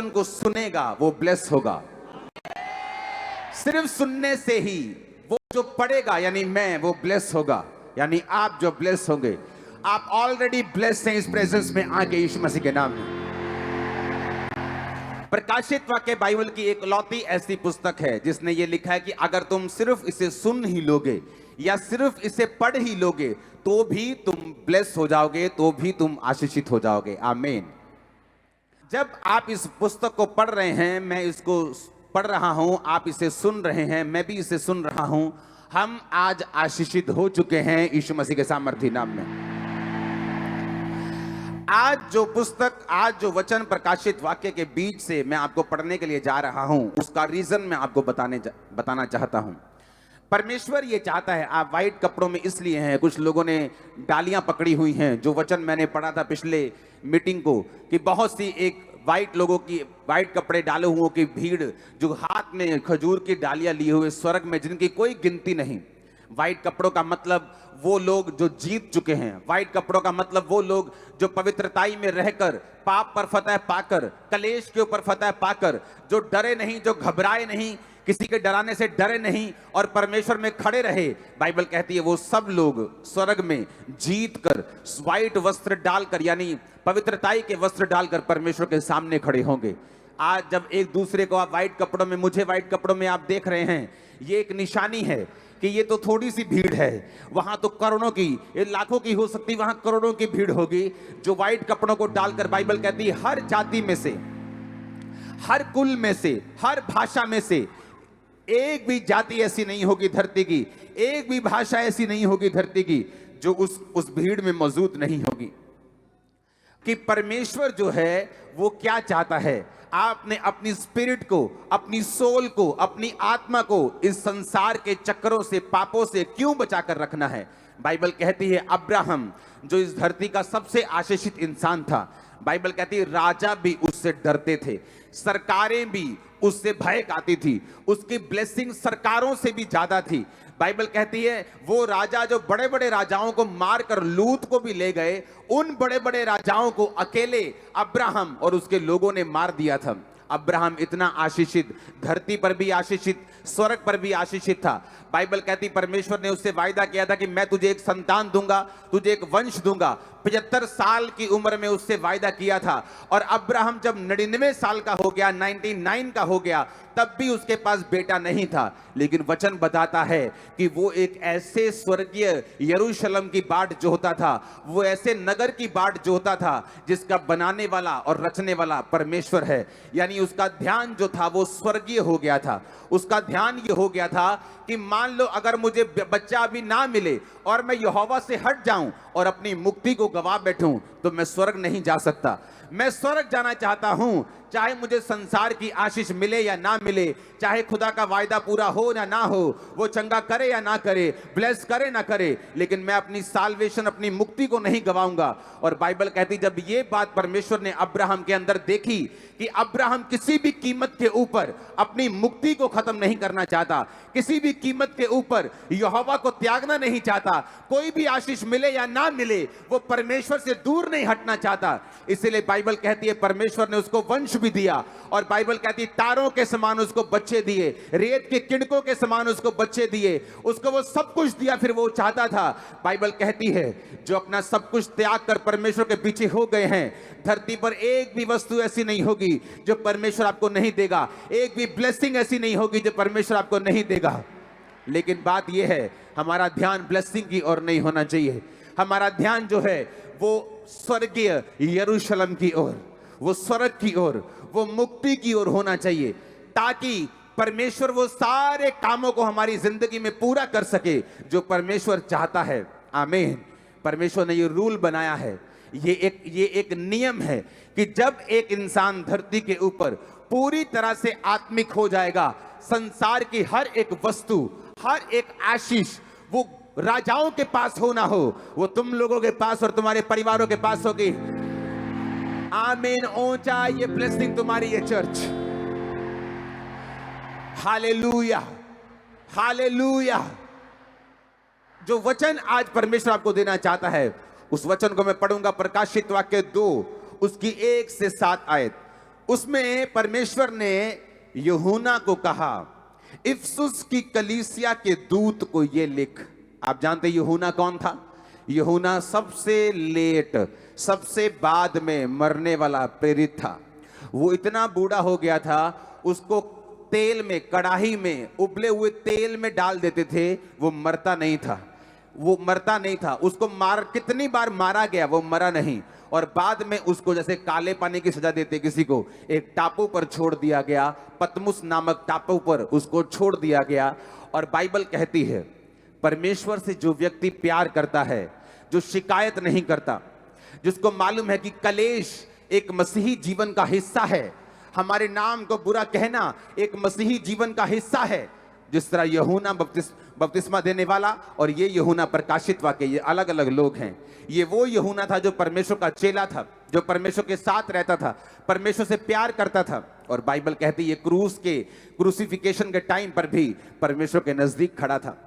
वचन को सुनेगा वो ब्लेस होगा। सिर्फ सुनने से ही वो जो पढ़ेगा यानी मैं, वो ब्लेस होगा, यानी आप जो ब्लेस होंगे। आप ऑलरेडी ब्लेस हैं इस प्रेजेंस में आके यीशु मसीह के नाम में। प्रकाशित वाक्य बाइबल की एक लौती ऐसी पुस्तक है जिसने ये लिखा है कि अगर तुम सिर्फ इसे सुन ही लोगे या सिर्फ इसे पढ़ ही लोगे तो भी तुम ब्लेस हो जाओगे, तो भी तुम आशीषित हो जाओगे। आमीन। जब आप इस पुस्तक को पढ़ रहे हैं, मैं इसको पढ़ रहा हूं, आप इसे सुन रहे हैं, मैं भी इसे सुन रहा हूं, हम आज आशीषित हो चुके हैं यीशु मसीह के सामर्थी नाम में। आज जो पुस्तक, आज जो वचन प्रकाशित वाक्य के बीच से मैं आपको पढ़ने के लिए जा रहा हूं, उसका रीजन मैं आपको बताना चाहता हूं। परमेश्वर ये चाहता है, आप व्हाइट कपड़ों में इसलिए हैं, कुछ लोगों ने डालियां पकड़ी हुई हैं, जो वचन मैंने पढ़ा था पिछले मीटिंग को, कि बहुत सी एक व्हाइट लोगों की, व्हाइट कपड़े डाले हुओं की भीड़, जो हाथ में खजूर की डालियां लिए हुए स्वर्ग में, जिनकी कोई गिनती नहीं। व्हाइट कपड़ों का मतलब वो लोग जो जीत चुके हैं। व्हाइट कपड़ों का मतलब वो लोग जो पवित्रताई में रहकर, पाप पर फतह पाकर, कलेश के ऊपर फतह पाकर, जो डरे नहीं, जो घबराए नहीं, किसी के डराने से डरे नहीं और परमेश्वर में खड़े रहे। बाइबल कहती है वो सब लोग स्वर्ग में जीत कर, व्हाइट वस्त्र डालकर, यानी पवित्रताई के वस्त्र डालकर परमेश्वर के सामने खड़े होंगे। आज जब एक दूसरे को आप व्हाइट कपड़ों में, मुझे व्हाइट कपड़ों में आप देख रहे हैं, ये एक निशानी है कि ये तो थोड़ी सी भीड़ है, वहां तो करोड़ों की, ये लाखों की हो सकती, वहां करोड़ों की भीड़ होगी जो व्हाइट कपड़ों को डालकर, बाइबल कहती है हर जाति में से, हर कुल में से, हर भाषा में से, एक भी जाति ऐसी नहीं होगी धरती की, एक भी भाषा ऐसी नहीं होगी धरती की जो उस भीड़ में मौजूद नहीं होगी। कि परमेश्वर जो है वो क्या चाहता है, आपने अपनी स्पिरिट को, अपनी सोल को, अपनी आत्मा को इस संसार के चक्करों से, पापों से क्यों बचाकर रखना है। बाइबल कहती है अब्राहम जो इस धरती का सबसे आशीषित इंसान था, बाइबल कहती है राजा भी उससे डरते थे, सरकारें भी उससे भय खाती थी, उसकी ब्लेसिंग सरकारों से भी ज्यादा थी। बाइबल कहती है वो राजा जो बड़े बड़े राजाओं को मारकर लूत को भी ले गए, उन बड़े बड़े राजाओं को अकेले अब्राहम और उसके लोगों ने मार दिया था। अब्राहम इतना आशीषित, धरती पर भी आशीषित, स्वर्ग पर भी आशीषित था। बाइबल कहती परमेश्वर ने उससे वायदा किया था कि मैं तुझे एक संतान दूंगा, तुझे एक वंश दूंगा। 75 साल की उम्र में उससे वायदा किया था। और अब्राहम जब 99 साल का हो गया, 99 का हो गया, तब भी उसके पास बेटा नहीं था। लेकिन वचन बताता है कि वो एक ऐसे स्वर्गीय यरूशलेम की बाट जोहता था, वो ऐसे नगर की बाट जोहता था जिसका बनाने वाला और रचने वाला परमेश्वर है। यानी उसका ध्यान जो था वो स्वर्गीय हो गया था। उसका ध्यान ये हो गया था कि मान लो अगर मुझे बच्चा अभी ना मिले और मैं यहोवा से हट जाऊं और अपनी मुक्ति को गवा बैठूं, तो मैं स्वर्ग नहीं जा सकता। मैं स्वर्ग जाना चाहता हूं, चाहे मुझे संसार की आशीष मिले या ना मिले, चाहे खुदा का वायदा पूरा हो या ना हो, वो चंगा करे या ना करे, ब्लेस करे ना करे, लेकिन मैं अपनी साल्वेशन, अपनी मुक्ति को नहीं गवाऊंगा। और बाइबल कहती जब ये बात परमेश्वर ने अब्राहम के अंदर देखी कि अब्राहम किसी भी कीमत के ऊपर अपनी मुक्ति को खत्म नहीं करना चाहता, किसी भी कीमत के ऊपर यहोवा को त्यागना नहीं चाहता, कोई भी आशीष मिले या ना मिले वो परमेश्वर से दूर नहीं हटना चाहता, इसलिए बाइबल कहती है परमेश्वर ने उसको वंश भी दिया। और बाइबल कहती है तारों के समान उसको बच्चे दिए, रेत के किणकों के समान उसको बच्चे दिए, उसको वो सब कुछ दिया। फिर वो चाहता था, बाइबल कहती है जो अपना सब कुछ त्याग कर परमेश्वर के पीछे हो गए हैं, धरती पर एक भी वस्तु ऐसी नहीं होगी जो परमेश्वर आपको नहीं देगा, एक भी ब्लेसिंग ऐसी नहीं होगी जो परमेश्वर आपको नहीं देगा। लेकिन बात यह है हमारा ध्यान ब्लेसिंग की ओर नहीं होना चाहिए, हमारा ध्यान जो है वो स्वर्गीय यरूशलेम की ओर, वो स्वर्ग की ओर, वो मुक्ति की ओर होना चाहिए, ताकि परमेश्वर वो सारे कामों को हमारी जिंदगी में पूरा कर सके जो परमेश्वर चाहता है। आमीन। परमेश्वर ने ये रूल बनाया है, ये एक नियम है कि जब एक इंसान धरती के ऊपर पूरी तरह से आत्मिक हो जाएगा, संसार की हर एक वस्तु, हर एक आशीष वो राजाओं के पास हो ना हो, वो तुम लोगों के पास और तुम्हारे परिवारों के पास होगी। आमीन। ऊंचा ये ब्लेसिंग तुम्हारी, ये चर्च। Hallelujah, hallelujah. जो वचन आज परमेश्वर आपको देना चाहता है, उस वचन को मैं पढ़ूंगा प्रकाशित वाक्य 2 उसकी 1 से 7 आयत। उसमें परमेश्वर ने यूहन्ना को कहा, इफसुस की कलीसिया के दूत को ये लिख। आप जानते यूहन्ना कौन था? यूहन्ना सबसे लेट, सबसे बाद में मरने वाला प्रेरित था। वो इतना बूढ़ा हो गया था, उसको तेल में, कड़ाही में उबले हुए तेल में डाल देते थे, वो मरता नहीं था। वो मरता नहीं था। उसको कितनी बार मारा गया, वो मरा नहीं। और बाद में उसको जैसे काले पानी की सजा देते किसी को, एक टापू पर छोड़ दिया गया, पतमुस नामक टापू पर उसको छोड़ दिया गया। और बाइबल कहती है, परमेश्वर से जो व्यक्ति प्यार करता है, जो शिकायत नहीं करता, जिसको मालूम है कि कलेश एक मसीही जीवन का हिस्सा है, हमारे नाम को बुरा कहना एक मसीही जीवन का हिस्सा है। जिस तरह यूहन्ना बपतिस्मा देने वाला और ये यूहन्ना प्रकाशित वाक्य, ये अलग अलग लोग हैं। ये वो यूहन्ना था जो परमेश्वर का चेला था, जो परमेश्वर के साथ रहता था, परमेश्वर से प्यार करता था। और बाइबल कहती है क्रूसिफिकेशन के टाइम पर भी परमेश्वर के नजदीक खड़ा था।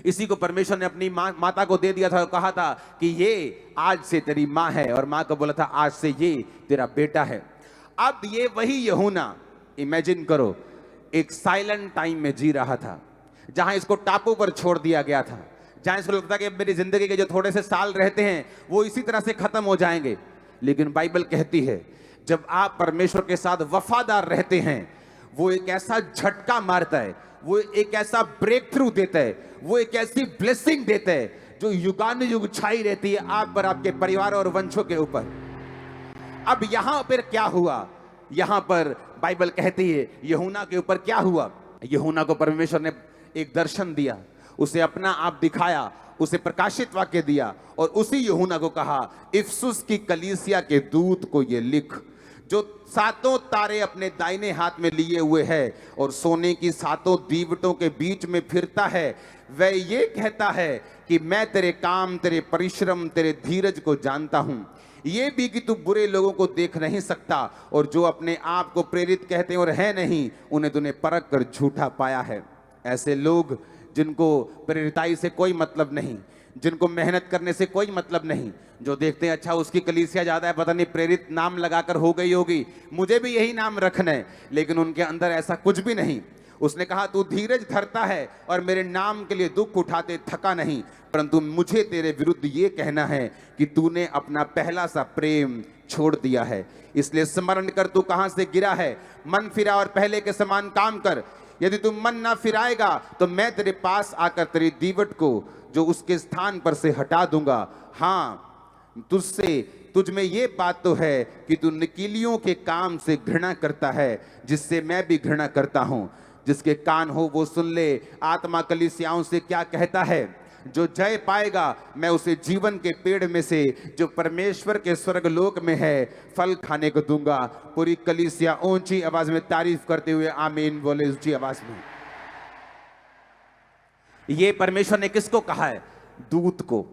इसी को परमेश्वर ने अपनी माता को दे दिया था और कहा था कि ये आज से तेरी माँ है, और माँ को बोला था आज से ये तेरा बेटा है। अब ये वही यूहन्ना, इमेजिन करो, एक साइलेंट टाइम में जी रहा था, जहां इसको टापू पर छोड़ दिया गया था, जहां इसको लगता कि मेरी जिंदगी के जो थोड़े से साल रहते हैं वो इसी तरह से खत्म हो जाएंगे। लेकिन बाइबल कहती है, जब आप परमेश्वर के साथ वफादार रहते हैं, वो एक ऐसा झटका मारता है, वो एक ऐसा ब्रेक थ्रू देता है, वो एक ऐसी ब्लेसिंग देता है जो युगानुयुग छाई रहती है आप पर, आपके परिवार और वंशों के ऊपर। अब यहां पर क्या हुआ? यहां पर बाइबल कहती है यूहन्ना के ऊपर क्या हुआ? यूहन्ना को परमेश्वर ने एक दर्शन दिया, उसे अपना आप दिखाया, उसे प्रकाशित वाक्य दिया, और उसी यूहन्ना को कहा, इफसुस की कलीसिया के दूत को ये लिख, जो 7 तारे अपने दाहिने हाथ में लिए हुए है और सोने की 7 दीवटों के बीच में फिरता है। वह ये कहता है कि मैं तेरे काम, तेरे परिश्रम, तेरे धीरज को जानता हूं, ये भी कि तू बुरे लोगों को देख नहीं सकता, और जो अपने आप को प्रेरित कहते हैं और है नहीं, उन्हें तूने परख कर झूठा पाया है। ऐसे लोग जिनको प्रेरिताई से कोई मतलब नहीं, जिनको मेहनत करने से कोई मतलब नहीं, जो देखते हैं अच्छा उसकी कलीसिया ज्यादा है, पता नहीं प्रेरित नाम लगाकर हो गई होगी, मुझे भी यही नाम रखना है, लेकिन उनके अंदर ऐसा कुछ भी नहीं। उसने कहा तू धीरज धरता है और मेरे नाम के लिए दुख उठाते थका नहीं, परंतु मुझे तेरे विरुद्ध ये कहना है कि तूने अपना पहला सा प्रेम छोड़ दिया है। इसलिए स्मरण कर तू कहां से गिरा है, मन फिरा और पहले के समान काम कर। यदि तू मन ना फिराएगा तो मैं तेरे पास आकर तेरी दीवट को जो उसके स्थान पर से हटा दूंगा। हाँ, तुझ में ये बात तो है कि तू निकीलियों के काम से घृणा करता है, जिससे मैं भी घृणा करता हूं। जिसके कान हो वो सुन ले, आत्मा कलीसियाओं से क्या कहता है। जो जय पाएगा मैं उसे जीवन के पेड़ में से जो परमेश्वर के स्वर्गलोक में है फल खाने को दूंगा। पूरी कलीसिया ऊंची आवाज में तारीफ करते हुए आमीन बोले ऊंची आवाज में। ये परमेश्वर ने किसको कहा है? दूत को।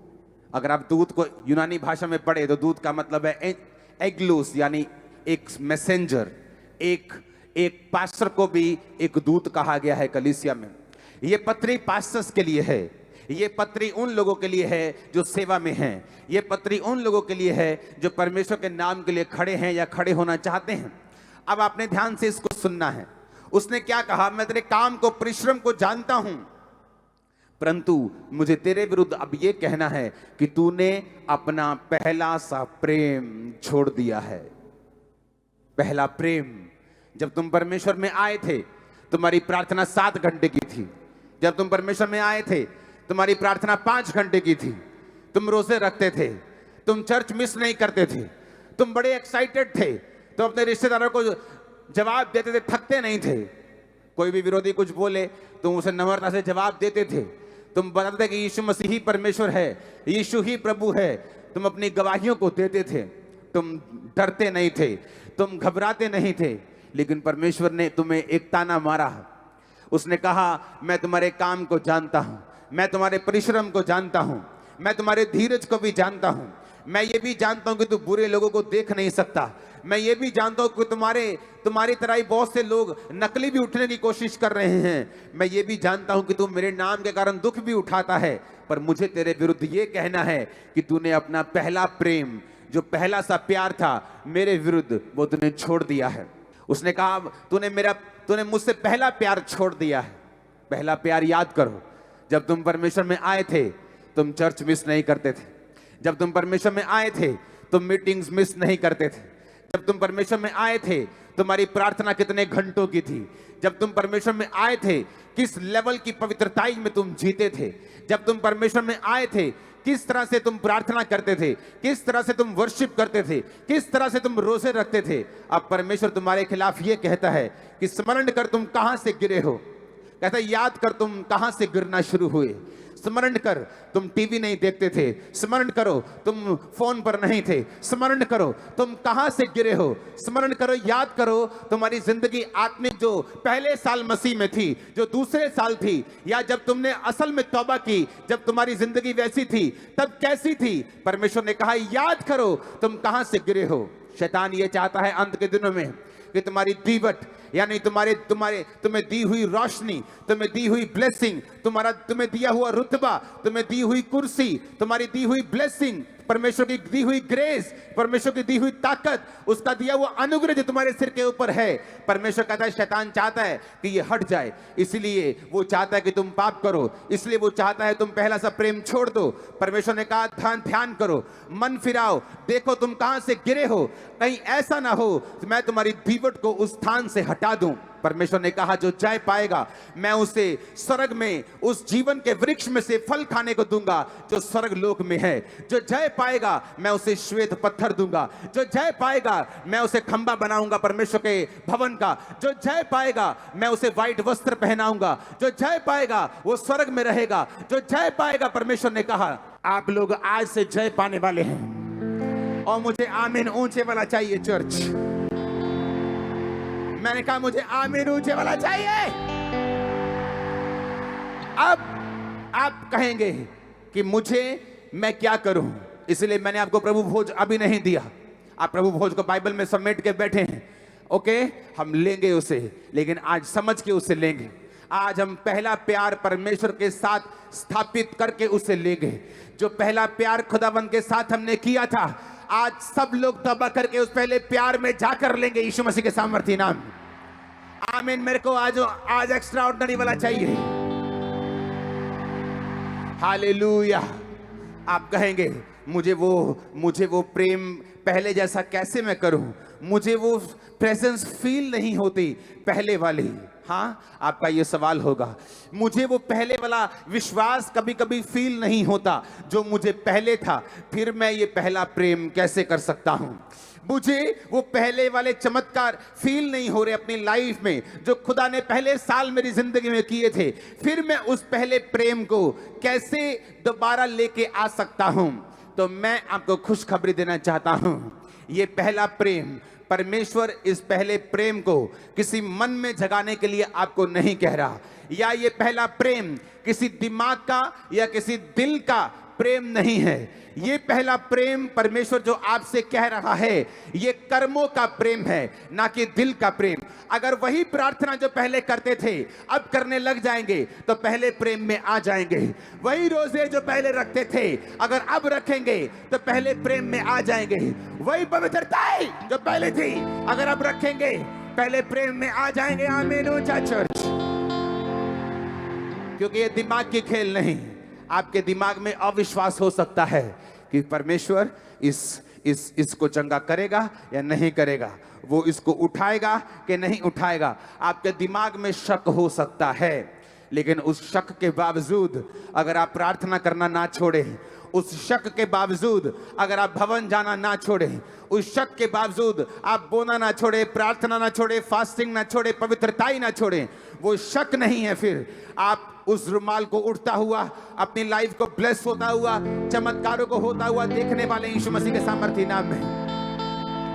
अगर आप दूत को यूनानी भाषा में पढ़े तो दूत का मतलब है एग्लोस, यानी एक मैसेंजर, एक पास्टर को भी एक दूत कहा गया है कलीसिया में। ये पत्री पास्टर्स के लिए है, ये पत्री उन लोगों के लिए है जो सेवा में हैं, ये पत्री उन लोगों के लिए है जो परमेश्वर के नाम के लिए खड़े हैं या खड़े होना चाहते हैं। अब आपने ध्यान से इसको सुनना है। उसने क्या कहा? मैं तेरे काम को, परिश्रम को जानता हूं, परंतु मुझे तेरे विरुद्ध अब ये कहना है कि तूने अपना पहला सा प्रेम छोड़ दिया है। पहला प्रेम। जब तुम परमेश्वर में आए थे तुम्हारी प्रार्थना 7 घंटे की थी। जब तुम परमेश्वर में आए थे तुम्हारी प्रार्थना 5 घंटे की थी। तुम रोजे रखते थे, तुम चर्च मिस नहीं करते थे, तुम बड़े एक्साइटेड थे, तुम अपने रिश्तेदारों को जवाब देते थे, थकते नहीं थे। कोई भी विरोधी कुछ बोले तुम उसे नम्रता से जवाब देते थे। तुम बताते थे कि यीशु मसीह ही परमेश्वर है, यीशु ही प्रभु है। तुम अपनी गवाहियों को देते थे, तुम डरते नहीं थे, तुम घबराते नहीं थे। लेकिन परमेश्वर ने तुम्हें एक ताना मारा। उसने कहा मैं तुम्हारे काम को जानता हूं, मैं तुम्हारे परिश्रम को जानता हूं, मैं तुम्हारे धीरज को भी जानता हूं, मैं ये भी जानता हूं कि तू बुरे लोगों को देख नहीं सकता, मैं ये भी जानता हूं कि तुम्हारी तरह ही बहुत से लोग नकली भी उठने की कोशिश कर रहे हैं। मैं ये भी जानता हूं कि तू मेरे नाम के कारण दुख भी उठाता है, पर मुझे तेरे विरुद्ध ये कहना है कि तूने अपना पहला प्रेम जो पहला सा प्यार था मेरे विरुद्ध वो तूने छोड़ दिया है। उसने कहा तूने मुझसे पहला प्यार छोड़ दिया है। पहला प्यार याद करो, जब तुम परमेश्वर में आए थे तुम चर्च मिस नहीं करते थे। जब तुम परमेश्वर में आए थे तुम मीटिंग्स मिस नहीं करते थे। जब तुम परमेश्वर में आए थे तुम्हारी प्रार्थना कितने घंटों की थी। जब तुम परमेश्वर में आए थे किस लेवल की पवित्रताई में तुम जीते थे। जब तुम परमेश्वर में आए थे किस तरह से तुम प्रार्थना करते थे, किस तरह से तुम वर्शिप करते थे, किस तरह से तुम रोजे रखते थे। अब परमेश्वर तुम्हारे खिलाफ ये कहता है कि स्मरण कर तुम कहां से गिरे हो। कहता है याद कर तुम कहां से गिरना शुरू हुए। स्मरण कर तुम टीवी नहीं देखते थे। स्मरण करो तुम फोन पर नहीं थे। स्मरण करो तुम कहां से गिरे हो। स्मरण करो, याद करो तुम्हारी जिंदगी आत्मिक जो पहले साल मसीह में थी, जो दूसरे साल थी, या जब तुमने असल में तौबा की, जब तुम्हारी जिंदगी वैसी थी तब कैसी थी। परमेश्वर ने कहा याद करो तुम कहां से गिरे हो। शैतान ये चाहता है अंत के दिनों में कि तुम्हारी दीवट यानी तुम्हें दी हुई रोशनी, तुम्हें दी हुई ब्लेसिंग, तुम्हें दिया हुआ रुतबा, तुम्हें दी हुई कुर्सी, तुम्हारी दी हुई ब्लेसिंग, परमेश्वर की दी हुई ग्रेस, परमेश्वर की दी हुई ताकत, उसका दिया हुआ अनुग्रह जो तुम्हारे सिर के ऊपर है, परमेश्वर कहता है शैतान चाहता है कि ये हट जाए। इसलिए वो चाहता है कि तुम पाप करो, इसलिए वो चाहता है तुम पहला सा प्रेम छोड़ दो। परमेश्वर ने कहा ध्यान करो, मन फिराओ, देखो तुम कहां से गिरे हो, कहीं ऐसा ना हो मैं तुम्हारी दीवट को उस स्थान से हटा दूं। परमेश्वर ने कहा जो जय पाएगा मैं उसे स्वर्ग में उस जीवन के वृक्ष में से फल खाने को दूंगा जो स्वर्ग लोक में है। जो जय पाएगा मैं उसे श्वेत पत्थर दूंगा। जो जय पाएगा मैं उसे खंबा बनाऊंगा परमेश्वर के भवन का। जो जय पाएगा मैं उसे व्हाइट वस्त्र पहनाऊंगा। जो जय पाएगा वो स्वर्ग में रहेगा। जो जय पाएगा, परमेश्वर ने कहा आप लोग आज से जय पाने वाले हैं। और मुझे आमीन ऊंचे वाला चाहिए चर्च। मैंने कहा मुझे आमीन ऊंचे वाला चाहिए। अब आप कहेंगे कि मैं क्या करूं, इसलिए मैंने आपको प्रभु भोज अभी नहीं दिया। आप प्रभु भोज को बाइबल में समेट के बैठे हैं। ओके, हम लेंगे उसे, लेकिन आज समझ के उसे लेंगे। आज हम पहला प्यार परमेश्वर के साथ स्थापित करके उसे लेंगे। जो पहला प्यार खुदावंद के साथ हमने किया था, आज सब लोग तौबा करके उस पहले प्यार में जाकर लेंगे यीशु मसीह के सामर्थी नाम। आमीन। मेरे को आज एक्स्ट्रा ऑर्डिनरी वाला चाहिए। हालेलुया। आप कहेंगे मुझे वो प्रेम पहले जैसा कैसे मैं करूं, मुझे वो प्रेजेंस फील नहीं होती पहले वाली। हाँ, आपका ये सवाल होगा। मुझे वो पहले वाला विश्वास कभी कभी फील नहीं होता जो मुझे पहले था, फिर मैं ये पहला प्रेम कैसे कर सकता हूं। मुझे वो पहले वाले चमत्कार फील नहीं हो रहे अपनी लाइफ में जो खुदा ने पहले साल मेरी जिंदगी में किए थे, फिर मैं उस पहले प्रेम को कैसे दोबारा लेके आ सकता हूं। तो मैं आपको खुशखबरी देना चाहता हूं, ये पहला प्रेम, परमेश्वर इस पहले प्रेम को किसी मन में जगाने के लिए आपको नहीं कह रहा, या ये पहला प्रेम किसी दिमाग का या किसी दिल का प्रेम नहीं है। ये पहला प्रेम परमेश्वर जो आपसे कह रहा है, ये कर्मों का प्रेम है, ना कि दिल का प्रेम। अगर वही प्रार्थना जो पहले करते थे अब करने लग जाएंगे तो पहले प्रेम में आ जाएंगे। वही रोजे जो पहले रखते थे अगर अब रखेंगे तो पहले प्रेम में आ जाएंगे। वही पवित्रता जो पहले थी अगर अब रखेंगे पहले प्रेम में आ जाएंगे। आमीन ऊंचा चर्च। क्योंकि ये दिमाग की खेल नहीं। आपके दिमाग में अविश्वास हो सकता है कि परमेश्वर इसको चंगा करेगा या नहीं करेगा, वो इसको उठाएगा कि नहीं उठाएगा। आपके दिमाग में शक हो सकता है, लेकिन उस शक के बावजूद अगर आप प्रार्थना करना ना छोड़ें, उस शक के बावजूद अगर आप भवन जाना ना छोड़ें, उस शक के बावजूद आप बोना ना छोड़े, प्रार्थना ना छोड़े, फास्टिंग ना छोड़े, पवित्रताई ना छोड़े, वो शक नहीं है, फिर आप उस रुमाल को उठता हुआ अपनी लाइफ को ब्लेस होता हुआ, चमत्कारों को होता हुआ देखने वाले यीशु मसीह के सामर्थी नाम में।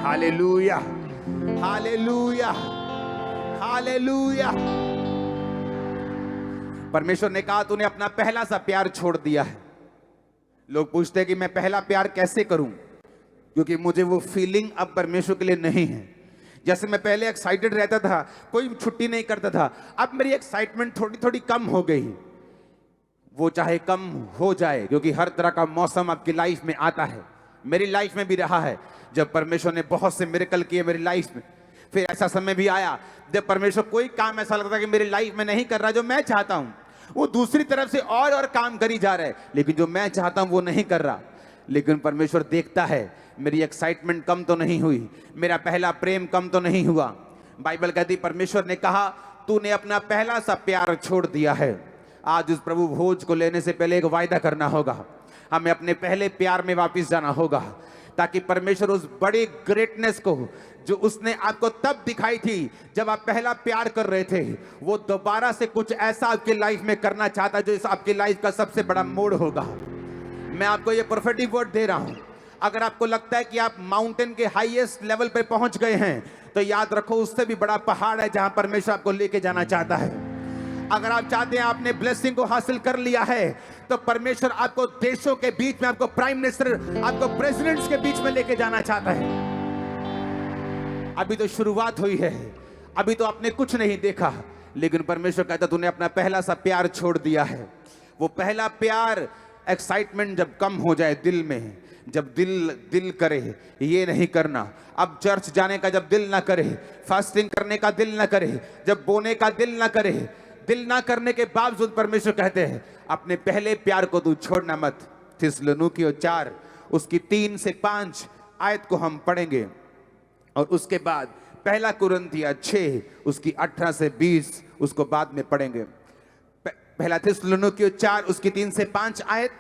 Hallelujah, hallelujah, hallelujah. परमेश्वर ने कहा तूने अपना पहला सा प्यार छोड़ दिया है। लोग पूछते हैं कि मैं पहला प्यार कैसे करूं, क्योंकि मुझे वो फीलिंग अब परमेश्वर के लिए नहीं है। जैसे मैं पहले एक्साइटेड रहता था, कोई छुट्टी नहीं करता था, अब मेरी एक्साइटमेंट थोड़ी थोड़ी कम हो गई। वो चाहे कम हो जाए, क्योंकि हर तरह का मौसम आपकी लाइफ में आता है। मेरी लाइफ में भी रहा है, जब परमेश्वर ने बहुत से मिरेकल किए मेरी लाइफ में। फिर ऐसा समय भी आया जब परमेश्वर कोई काम ऐसा लगता है कि मेरी लाइफ में नहीं कर रहा जो मैं चाहता हूं, वो दूसरी तरफ से और काम करी जा रहा है, लेकिन जो मैं चाहता हूं वो नहीं कर रहा। लेकिन परमेश्वर देखता है मेरी एक्साइटमेंट कम तो नहीं हुई, मेरा पहला प्रेम कम तो नहीं हुआ। बाइबल कहती परमेश्वर ने कहा तूने अपना पहला सा प्यार छोड़ दिया है। आज उस प्रभु भोज को लेने से पहले एक वायदा करना होगा, हमें अपने पहले प्यार में वापस जाना होगा, ताकि परमेश्वर उस बड़ी ग्रेटनेस को जो उसने आपको तब दिखाई थी जब आप पहला प्यार कर रहे थे, वो दोबारा से कुछ ऐसा आपकी लाइफ में करना चाहता है जो इस आपकी लाइफ का सबसे बड़ा मोड़ होगा। मैं आपको ये प्रोफेटिक वर्ड दे रहा हूं। अगर आपको लगता है कि आप माउंटेन के हाईएस्ट लेवल पे पहुंच गए हैं, तो याद रखो उससे भी बड़ा पहाड़ है जहां परमेश्वर आपको लेके जाना चाहता है। अगर आप चाहते हैं आपने ब्लेसिंग को हासिल कर लिया है, तो परमेश्वर आपको देशों के बीच में, आपको प्राइम मिनिस्टर, आपको प्रेसिडेंट्स के बीच में लेके जाना चाहता है। अभी तो शुरुआत हुई है, अभी तो आपने कुछ नहीं देखा, लेकिन परमेश्वर कहता तूने अपना पहला सा प्यार छोड़ दिया है। वो पहला प्यार, एक्साइटमेंट जब कम हो जाए दिल में, जब दिल करे ये नहीं करना, अब चर्च जाने का जब दिल ना करे, फास्टिंग करने का दिल ना करे, जब बोने का दिल ना करे, दिल ना करने के बावजूद परमेश्वर कहते हैं अपने पहले प्यार को तू छोड़ना मत। थिस्सलुनीकियों 4 उसकी 3 से 5 आयत को हम पढ़ेंगे, और उसके बाद पहला कुरिन्थियों 6 उसकी 18 से 20 उसको बाद में पढ़ेंगे। पहला थिस्सलुनीकियों 4 उसकी 3 से 5 आयत,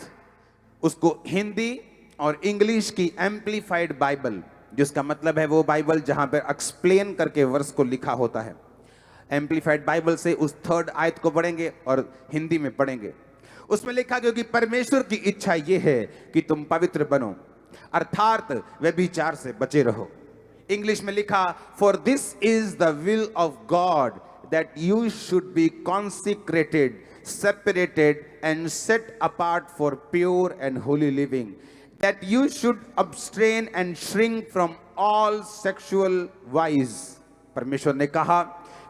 उसको हिंदी और इंग्लिश की एम्प्लीफाइड बाइबल, जिसका मतलब है वो बाइबल जहां पर एक्सप्लेन करके वर्स को लिखा होता है, एम्प्लीफाइड बाइबल से उस 3rd आयत को पढ़ेंगे और हिंदी में पढ़ेंगे। उसमें लिखा क्योंकि परमेश्वर की इच्छा यह है कि तुम पवित्र बनो, अर्थात व्यभिचार से बचे रहो। इंग्लिश में लिखा for this is the will of God that you should be consecrated, separated and set apart for pure and holy living, that you should abstain and shrink from all sexual vice। परमेश्वर ने कहा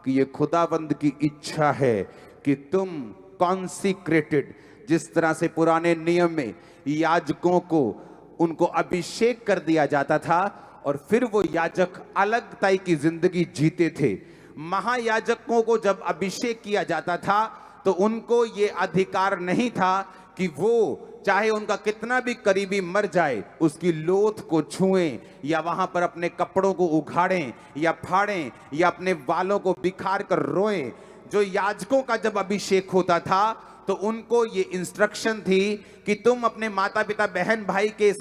कि ये खुदाबंद की इच्छा है कि तुम कॉन्सिक्रेटेड, जिस तरह से पुराने नियम में याजकों को उनको अभिषेक कर दिया जाता था और फिर वो याजक अलग ताई की जिंदगी जीते थे। महायाजकों को जब अभिषेक किया जाता था तो उनको ये अधिकार नहीं था कि वो चाहे उनका कितना भी करीबी मर जाए उसकी लोथ को छुएं, या वहां पर अपने कपड़ों को उखाड़ें या फाड़ें या अपने बालों को बिखार कर रोएं। जो याजकों का जब अभिषेक होता था तो उनको ये इंस्ट्रक्शन थी कि तुम अपने माता पिता बहन भाई के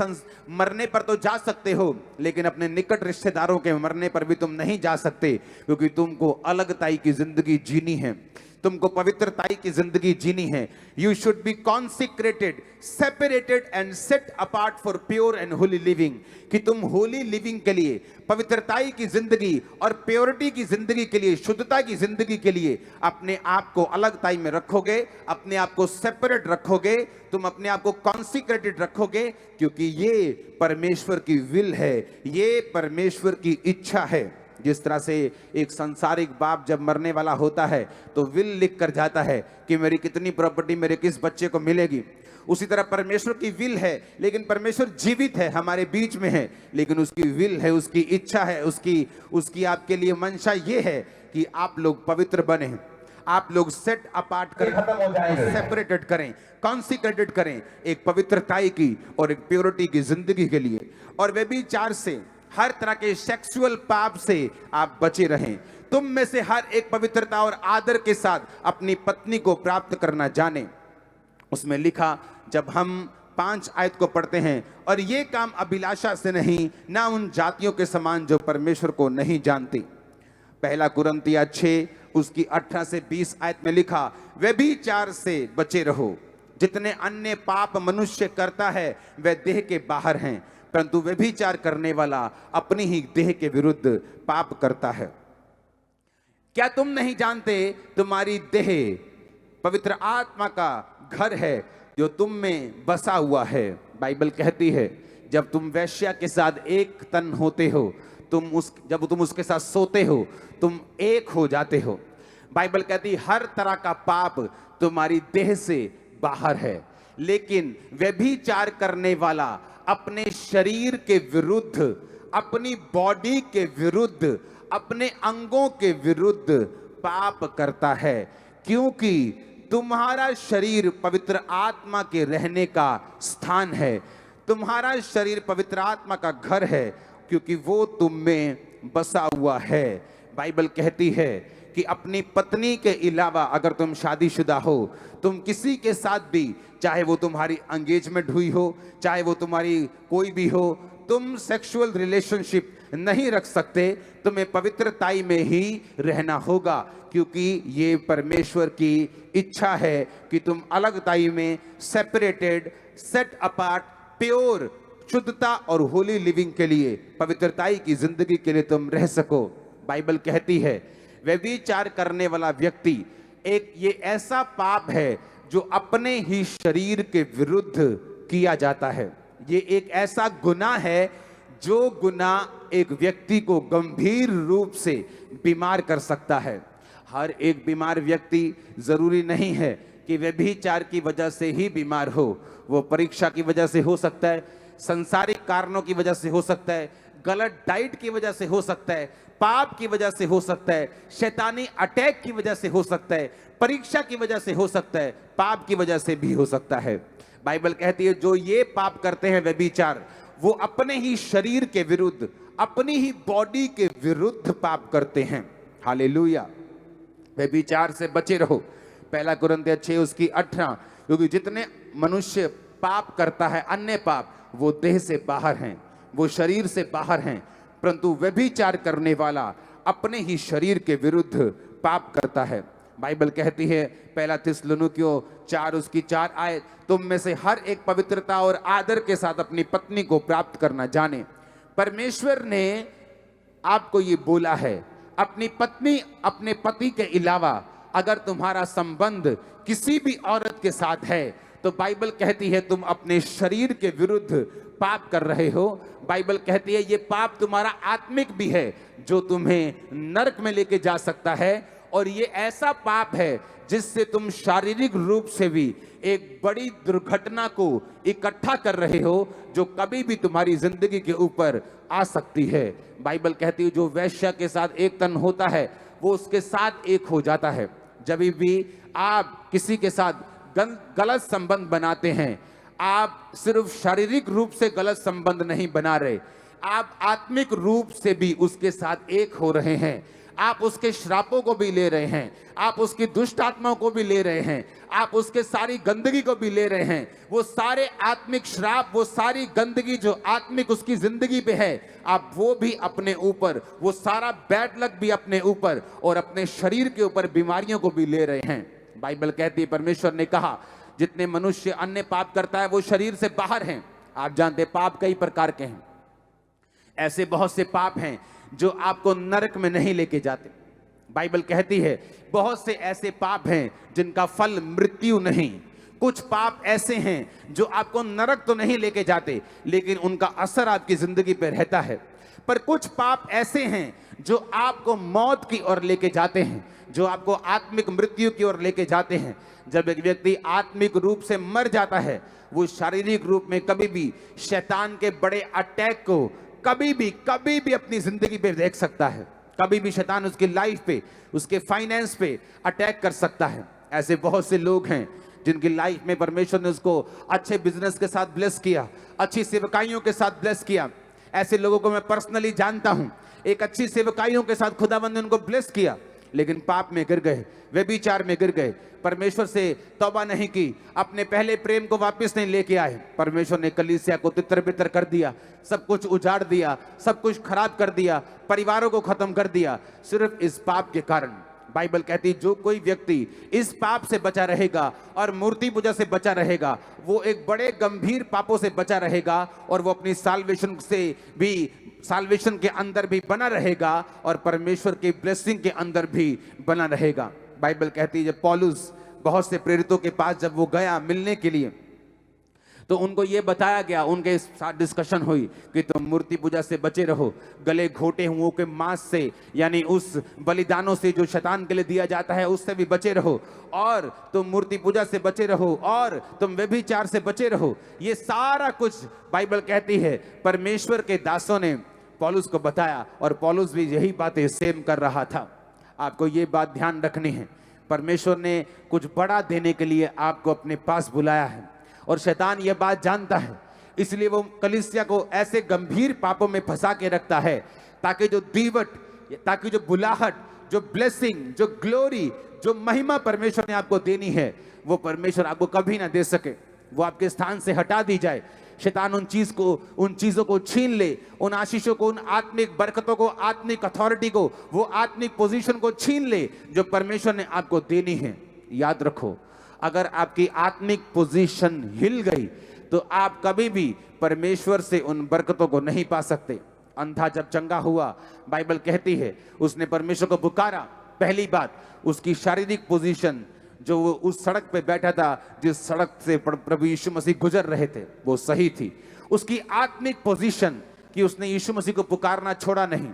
मरने पर तो जा सकते हो, लेकिन अपने निकट रिश्तेदारों के मरने पर भी तुम नहीं जा सकते, क्योंकि तुमको अलगताई की जिंदगी जीनी है, तुमको पवित्रताई की जिंदगी जीनी है। You should be consecrated, separated and set apart for pure and Holi living, कि तुम होली लिविंग के लिए, पवित्रताई की जिंदगी और प्योरिटी की जिंदगी के लिए, शुद्धता की जिंदगी के लिए अपने आप को अलगताई में रखोगे, अपने आप को सेपरेट रखोगे, तुम अपने आप को कॉन्सिक्रेटेड रखोगे, क्योंकि ये परमेश्वर की विल है, ये परमेश्वर की इच्छा है। जिस तरह से एक संसारिक बाप जब मरने वाला होता है तो विल लिख कर जाता है कि मेरी कितनी प्रॉपर्टी मेरे किस बच्चे को मिलेगी, उसी तरह परमेश्वर की विल है, लेकिन परमेश्वर जीवित है, हमारे बीच में है, लेकिन उसकी विल है, उसकी इच्छा है, उसकी आपके लिए मंशा ये है कि आप लोग पवित्र बने, आप लोग सेट अपार्ट करें, सेपरेटेड करें, कॉन्सिक्रेटेड करें, एक पवित्रताई की और एक प्योरिटी की जिंदगी के लिए, और व्यभिचार से, हर तरह के सेक्सुअल पाप से आप बचे रहें। तुम में से हर एक पवित्रता और आदर के साथ अपनी पत्नी को प्राप्त करना जाने। उसमें लिखा, जब हम 5 आयत को पढ़ते हैं, और ये काम अभिलाषा से नहीं, ना उन जातियों के समान जो परमेश्वर को नहीं जानती। पहला कुरिन्थियों 6 उसकी 18 से 20 आयत में लिखा, व्यभिचार से बचे रहो। जितने अन्य पाप मनुष्य करता है वह देह के बाहर हैं, परंतु व्यभिचार करने वाला अपनी ही देह के विरुद्ध पाप करता है। क्या तुम नहीं जानते तुम्हारी देह पवित्र आत्मा का घर है जो तुम में बसा हुआ है। बाइबल कहती है जब तुम वेश्या के साथ एक तन होते हो, जब तुम उसके साथ सोते हो, तुम एक हो जाते हो। बाइबल कहती हर तरह का पाप तुम्हारी देह से बाहर है, लेकिन व्यभिचार करने वाला अपने शरीर के विरुद्ध, अपनी बॉडी के विरुद्ध, अपने अंगों के विरुद्ध पाप करता है, क्योंकि तुम्हारा शरीर पवित्र आत्मा के रहने का स्थान है। तुम्हारा शरीर पवित्र आत्मा का घर है, क्योंकि वो तुम में बसा हुआ है। बाइबल कहती है कि अपनी पत्नी के अलावा अगर तुम शादीशुदा हो, तुम किसी के साथ भी, चाहे वो तुम्हारी एंगेजमेंट हुई हो, चाहे वो तुम्हारी कोई भी हो, तुम सेक्सुअल रिलेशनशिप नहीं रख सकते। तुम्हें पवित्रताई में ही रहना होगा, क्योंकि ये परमेश्वर की इच्छा है कि तुम अलगताई में, सेपरेटेड, सेट अपार्ट, प्योर, शुद्धता और होली लिविंग के लिए, पवित्रताई की जिंदगी के लिए तुम रह सको। बाइबल कहती है व्यभिचार करने वाला व्यक्ति एक ये ऐसा पाप है जो अपने ही शरीर के विरुद्ध किया जाता है। ये एक ऐसा गुनाह है जो गुनाह एक व्यक्ति को गंभीर रूप से बीमार कर सकता है। हर एक बीमार व्यक्ति जरूरी नहीं है कि व्यभिचार की वजह से ही बीमार हो। वो परीक्षा की वजह से हो सकता है, संसारिक कारणों की वजह से हो सकता है, गलत डाइट की वजह से हो सकता है, पाप की वजह से हो सकता है, शैतानी अटैक की वजह से हो सकता है, परीक्षा की वजह से हो सकता है, पाप की वजह से भी हो सकता है। बाइबल कहती है जो ये पाप करते हैं व्यभिचार, वो अपने ही शरीर के विरुद्ध, अपनी ही बॉडी के विरुद्ध पाप करते हैं। हालेलुया। व्यभिचार से बचे रहो। पहला कुरिन्थियों 6 उसकी 18, क्योंकि जितने मनुष्य पाप करता है अन्य पाप, वो देह से बाहर हैं, वो शरीर से बाहर हैं, परंतु व्यभिचार करने वाला अपने ही शरीर के विरुद्ध पाप करता है। बाइबल कहती है पहला थिस्सलुनीकियों 4 उसकी 4 आयत, तुम में से हर एक पवित्रता और आदर के साथ अपनी पत्नी को प्राप्त करना जाने। परमेश्वर ने आपको ये बोला है, अपनी पत्नी, अपने पति के अलावा अगर तुम्हारा संबंध किसी भी औरत के साथ है, तो बाइबल कहती है तुम अपने शरीर के विरुद्ध पाप कर रहे हो। बाइबल कहती है ये पाप तुम्हारा आत्मिक भी है, जो तुम्हें नरक में लेके जा सकता है, और ये ऐसा पाप है जिससे तुम शारीरिक रूप से भी एक बड़ी दुर्घटना को इकट्ठा कर रहे हो, जो कभी भी तुम्हारी जिंदगी के ऊपर आ सकती है। बाइबल कहती है जो वेश्या के साथ एक तन होता है, वो उसके साथ एक हो जाता है। जब भी आप किसी के साथ गलत संबंध बनाते हैं, आप सिर्फ शारीरिक रूप से गलत संबंध नहीं बना रहे, आप आत्मिक रूप से भी उसके साथ एक हो रहे हैं। आप उसके श्रापों को भी ले रहे हैं, आप उसकी दुष्ट आत्माओं को भी ले रहे हैं, आप उसके सारी गंदगी को भी ले रहे हैं। वो सारे आत्मिक श्राप, वो सारी गंदगी जो आत्मिक उसकी जिंदगी पे है, आप वो भी अपने ऊपर, वो सारा बैड लक भी अपने ऊपर और अपने शरीर के ऊपर बीमारियों को भी ले रहे हैं। बाइबल कहती है परमेश्वर ने कहा जितने मनुष्य अन्य पाप करता है वो शरीर से बाहर हैं। आप जानते हैं पाप कई प्रकार के हैं। ऐसे बहुत से पाप हैं जो आपको नरक में नहीं लेके जाते। बाइबल कहती है बहुत से ऐसे पाप हैं जिनका फल मृत्यु नहीं। कुछ पाप ऐसे हैं जो आपको नरक तो नहीं लेके जाते, लेकिन उनका असर आपकी जिंदगी पे रहता है। पर कुछ पाप ऐसे हैं जो आपको मौत की ओर लेके जाते हैं, जो आपको आत्मिक मृत्यु की ओर लेके जाते हैं। जब एक व्यक्ति आत्मिक रूप से मर जाता है, वो शारीरिक रूप में कभी भी शैतान के बड़े अटैक को कभी भी अपनी जिंदगी पे देख सकता है। कभी भी शैतान उसकी लाइफ पे, उसके फाइनेंस पे अटैक कर सकता है। ऐसे बहुत से लोग हैं जिनकी लाइफ में परमेश्वर ने उसको अच्छे बिजनेस के साथ ब्लेस किया, अच्छी सेवकाइयों के साथ ब्लेस किया। ऐसे लोगों को मैं पर्सनली जानता हूं, एक अच्छी सेवकाइयों के साथ खुदावंद ने उनको ब्लेस किया, लेकिन पाप में गिर गए, व्यभिचार में गिर गए, परमेश्वर से तौबा नहीं की, अपने पहले प्रेम को वापस नहीं लेके आए। परमेश्वर ने कलीसिया को तितर बितर कर दिया, सब कुछ उजाड़ दिया, सब कुछ खराब कर दिया, परिवारों को खत्म कर दिया, सिर्फ इस पाप के कारण। बाइबल कहती जो कोई व्यक्ति इस पाप से बचा रहेगा और मूर्ति पूजा से बचा रहेगा, वो एक बड़े गंभीर पापों से बचा रहेगा और वो अपनी साल्वेशन से भी, साल्वेशन के अंदर भी बना रहेगा और परमेश्वर की ब्लेसिंग के अंदर भी बना रहेगा। बाइबल कहती है जब पौलुस बहुत से प्रेरितों के पास जब वो गया मिलने के लिए, तो उनको ये बताया गया, उनके साथ डिस्कशन हुई कि तुम मूर्ति पूजा से बचे रहो, गले घोटे हुओं के मांस से यानी उस बलिदानों से जो शैतान के लिए दिया जाता है उससे भी बचे रहो, और तुम मूर्ति पूजा से बचे रहो, और तुम व्यभिचार से बचे रहो। ये सारा कुछ बाइबल कहती है परमेश्वर के दासों ने पौलुस को बताया, और पौलुस भी यही बातें सेम कर रहा था। आपको ये बात ध्यान रखनी है, परमेश्वर ने कुछ बड़ा देने के लिए आपको अपने पास बुलाया है, और शैतान यह बात जानता है, इसलिए वो कलीसिया को ऐसे गंभीर पापों में फंसा के रखता है ताकि जो दीवट, ताकि जो बुलाहट, जो ब्लेसिंग, जो ग्लोरी, जो महिमा परमेश्वर ने आपको देनी है वो परमेश्वर आपको कभी ना दे सके, वो आपके स्थान से हटा दी जाए। शैतान उन चीजों को छीन ले, उन आशीषों को, उन आत्मिक बरकतों को, आत्मिक अथॉरिटी को, वो आत्मिक पोजीशन को छीन ले जो परमेश्वर ने आपको देनी है। याद रखो, अगर आपकी आत्मिक पोजीशन हिल गई तो आप कभी भी परमेश्वर से उन बरकतों को नहीं पा सकते। अंधा जब चंगा हुआ, बाइबल कहती है उसने परमेश्वर को पुकारा, पहली बात उसकी शारीरिक पोजीशन, जो वो उस सड़क पे बैठा था, जिस सड़क से प्रभु यीशु मसीह गुजर रहे थे, वो सही थी। उसकी आत्मिक पोजीशन कि उसने यीशु मसीह को पुकारना छोड़ा नहीं,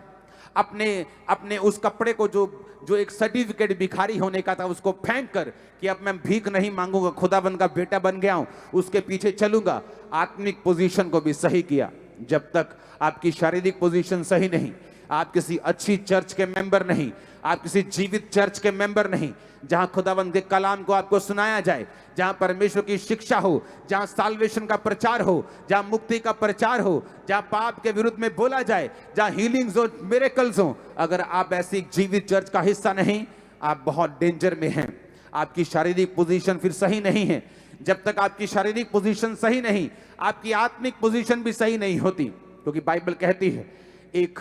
अपने उस कपड़े को जो एक सर्टिफिकेट भिखारी होने का था उसको फेंक कर कि अब मैं भीख नहीं मांगूंगा, खुदाबंद का बेटा बन गया हूं, उसके पीछे चलूंगा। आत्मिक पोजीशन को भी सही किया। जब तक आपकी शारीरिक पोजीशन सही नहीं, आप किसी अच्छी चर्च के मेंबर नहीं, आप किसी जीवित चर्च के मेंबर नहीं, जहां खुदावंद के कलाम को आपको सुनाया जाए, जहां परमेश्वर की शिक्षा हो, जहां साल्वेशन का प्रचार हो, जहां मुक्ति का प्रचार हो, जहां पाप के विरुद्ध में बोला जाए, जहां हीलिंग्स हो, मिरेकल्स हो, अगर आप ऐसी जीवित चर्च का हिस्सा नहीं, आप बहुत डेंजर में हैं। आपकी शारीरिक पोजीशन फिर सही नहीं है। जब तक आपकी शारीरिक पोजीशन सही नहीं, आपकी आत्मिक पोजीशन भी सही नहीं होती, क्योंकि बाइबल कहती है एक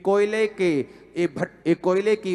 कोयले की